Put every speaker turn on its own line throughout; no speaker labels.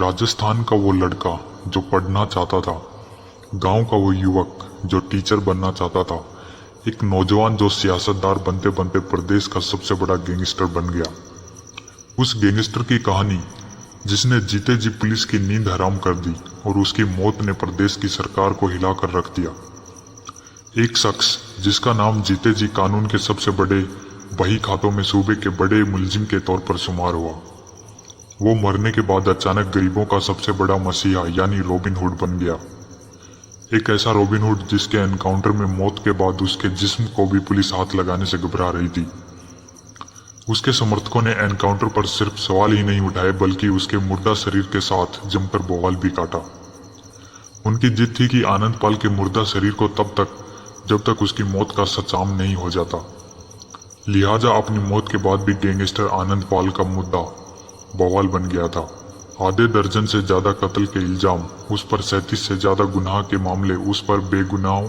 राजस्थान का वो लड़का जो पढ़ना चाहता था, गांव का वो युवक जो टीचर बनना चाहता था, एक नौजवान जो सियासतदार बनते बनते प्रदेश का सबसे बड़ा गैंगस्टर बन गया। उस गैंगस्टर की कहानी जिसने जीते जी पुलिस की नींद हराम कर दी और उसकी मौत ने प्रदेश की सरकार को हिलाकर रख दिया। एक शख्स जिसका नाम जीते जी कानून के सबसे बड़े बही खातों में सूबे के बड़े मुलजिम के तौर पर शुमार हुआ। वो मरने के बाद अचानक गरीबों का सबसे बड़ा मसीहा यानी रॉबिन हुड बन गया। एक ऐसा रॉबिन हुड जिसके एनकाउंटर में मौत के बाद उसके जिस्म को भी पुलिस हाथ लगाने से घबरा रही थी। उसके समर्थकों ने एनकाउंटर पर सिर्फ सवाल ही नहीं उठाए बल्कि उसके मुर्दा शरीर के साथ जमकर बवाल भी काटा। उनकी जिद थी कि आनंद पाल के मुर्दा शरीर को तब तक जब तक उसकी मौत का सचाम नहीं हो जाता। लिहाजा अपनी मौत के बाद भी गैंगस्टर आनंद पाल का मुद्दा बवाल बन गया था। आधे दर्जन से ज्यादा कत्ल के इल्जाम, उस पर 37 से ज्यादा गुनाह के मामले, उस पर बेगुनाहों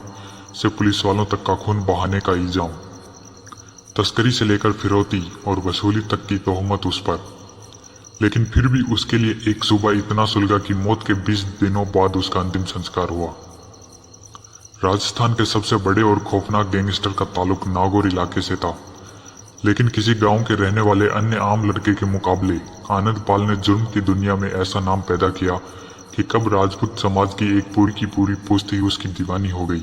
से पुलिस वालों तक का खून बहाने का इल्जाम, तस्करी से लेकर फिरौती और वसूली तक की तोहमत उस पर। लेकिन फिर भी उसके लिए एक सुबह इतना सुलगा कि मौत के 20 दिनों बाद उसका अंतिम संस्कार हुआ। राजस्थान के सबसे बड़े और खौफनाक गैंगस्टर का ताल्लुक नागौर इलाके से था, लेकिन किसी गांव के रहने वाले अन्य आम लड़के के मुकाबले आनंद पाल ने जुर्म की दुनिया में ऐसा नाम पैदा किया कि कब राजपूत समाज की एक पूरी की पूरी पुश्ती उसकी दीवानी हो गई।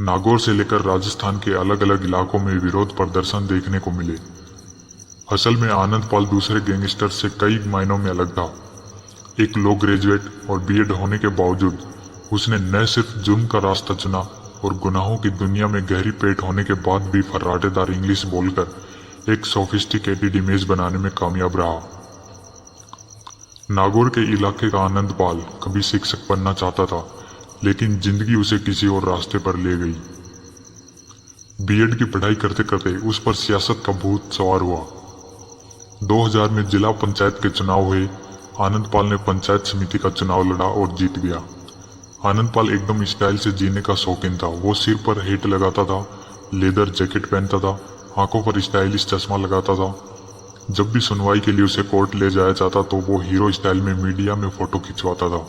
नागौर से लेकर राजस्थान के अलग अलग इलाकों में विरोध प्रदर्शन देखने को मिले। असल में आनंद पाल दूसरे गैंगस्टर से कई मायनों में अलग था। एक लो ग्रेजुएट और बीएड होने के बावजूद उसने न सिर्फ जुर्म का रास्ता चुना और गुनाहों की दुनिया में गहरी पेट होने के बाद भी फर्राटेदार इंग्लिश बोलकर एक सोफिस्टिकेटेड इमेज बनाने में कामयाब रहा। नागौर के इलाके का आनंद पाल कभी शिक्षक बनना चाहता था, लेकिन जिंदगी उसे किसी और रास्ते पर ले गई। बीएड की पढ़ाई करते करते उस पर सियासत का भूत सवार हुआ। 2000 में जिला पंचायत के चुनाव हुए। आनंद पाल ने पंचायत समिति का चुनाव लड़ा और जीत गया। आनंद पाल एकदम स्टाइल से जीने का शौकीन था। वो सिर पर हेट लगाता था, लेदर जैकेट पहनता था, आंखों पर स्टाइलिश चश्मा लगाता था। जब भी सुनवाई के लिए उसे कोर्ट ले जाया जाता तो वो हीरो स्टाइल में मीडिया में फोटो खिंचवाता था।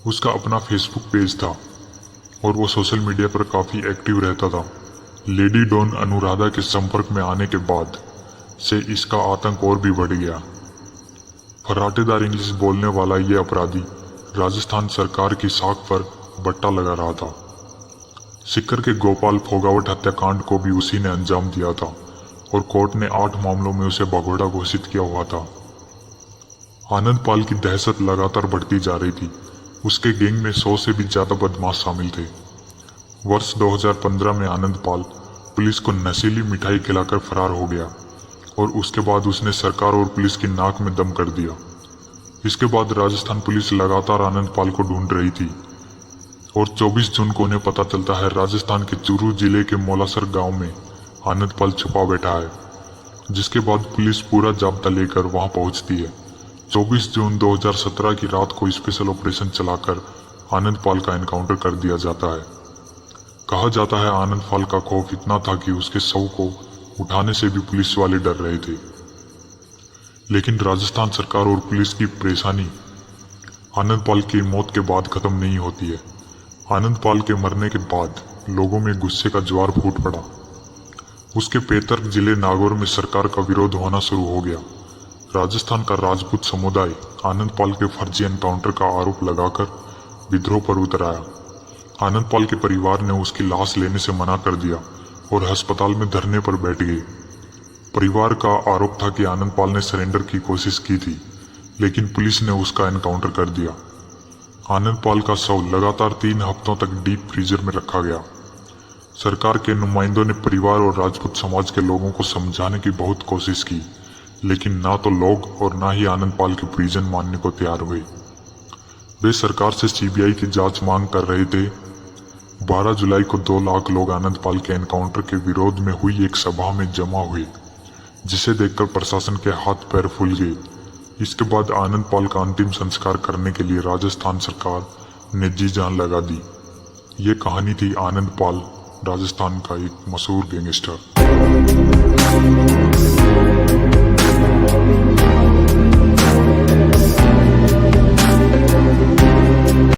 उसका अपना फेसबुक पेज था और वो सोशल मीडिया पर काफी एक्टिव रहता था। लेडी डॉन अनुराधा के संपर्क में आने के बाद से इसका आतंक और भी बढ़ गया। फर्राटेदार इंग्लिश बोलने वाला ये अपराधी राजस्थान सरकार की साख पर बट्टा लगा रहा था। सिक्कर के गोपाल फोगावट हत्याकांड को भी उसी ने अंजाम दिया था और कोर्ट ने 8 मामलों में उसे भगोड़ा घोषित किया हुआ था। आनंद पाल की दहशत लगातार बढ़ती जा रही थी। उसके गैंग में 100 से भी ज्यादा बदमाश शामिल थे। वर्ष 2015 में आनंद पाल पुलिस को नशीली मिठाई खिलाकर फरार हो गया और उसके बाद उसने सरकार और पुलिस की नाक में दम कर दिया। इसके बाद राजस्थान पुलिस लगातार आनंद पाल को ढूंढ रही थी और 24 जून को उन्हें पता चलता है राजस्थान के चूरू जिले के मोलासर गांव में आनंद पाल छुपा बैठा है, जिसके बाद पुलिस पूरा जाब्ता लेकर वहां पहुंचती है। 24 जून 2017 की रात को स्पेशल ऑपरेशन चलाकर आनंद पाल का एनकाउंटर कर दिया जाता है। कहा जाता है आनंद पाल का खौफ इतना था कि उसके शव को उठाने से भी पुलिस वाले डर रहे थे। लेकिन राजस्थान सरकार और पुलिस की परेशानी आनंद पाल की मौत के बाद खत्म नहीं होती है। आनंद पाल के मरने के बाद लोगों में गुस्से का ज्वार फूट पड़ा। उसके पैतृक जिले नागौर में सरकार का विरोध होना शुरू हो गया। राजस्थान का राजपूत समुदाय आनंद पाल के फर्जी एनकाउंटर का आरोप लगाकर विद्रोह पर उतर आया। आनंद पाल के परिवार ने उसकी लाश लेने से मना कर दिया और अस्पताल में धरने पर बैठ गए। परिवार का आरोप था कि आनंद पाल ने सरेंडर की कोशिश की थी, लेकिन पुलिस ने उसका एनकाउंटर कर दिया। आनंद पाल का शव लगातार 3 हफ्तों तक डीप फ्रीजर में रखा गया। सरकार के नुमाइंदों ने परिवार और राजपूत समाज के लोगों को समझाने की बहुत कोशिश की, लेकिन ना तो लोग और ना ही आनंद पाल के परिजन मानने को तैयार हुए। वे सरकार से सीबीआई की जांच मांग कर रहे थे। 12 जुलाई को 2 लाख लोग आनंद पाल के एनकाउंटर के विरोध में हुई एक सभा में जमा हुए, जिसे देखकर प्रशासन के हाथ पैर फूल गए। इसके बाद आनंद पाल का अंतिम संस्कार करने के लिए राजस्थान सरकार ने जी जान लगा दी। ये कहानी थी आनंद पाल, राजस्थान का एक मशहूर गैंगस्टर।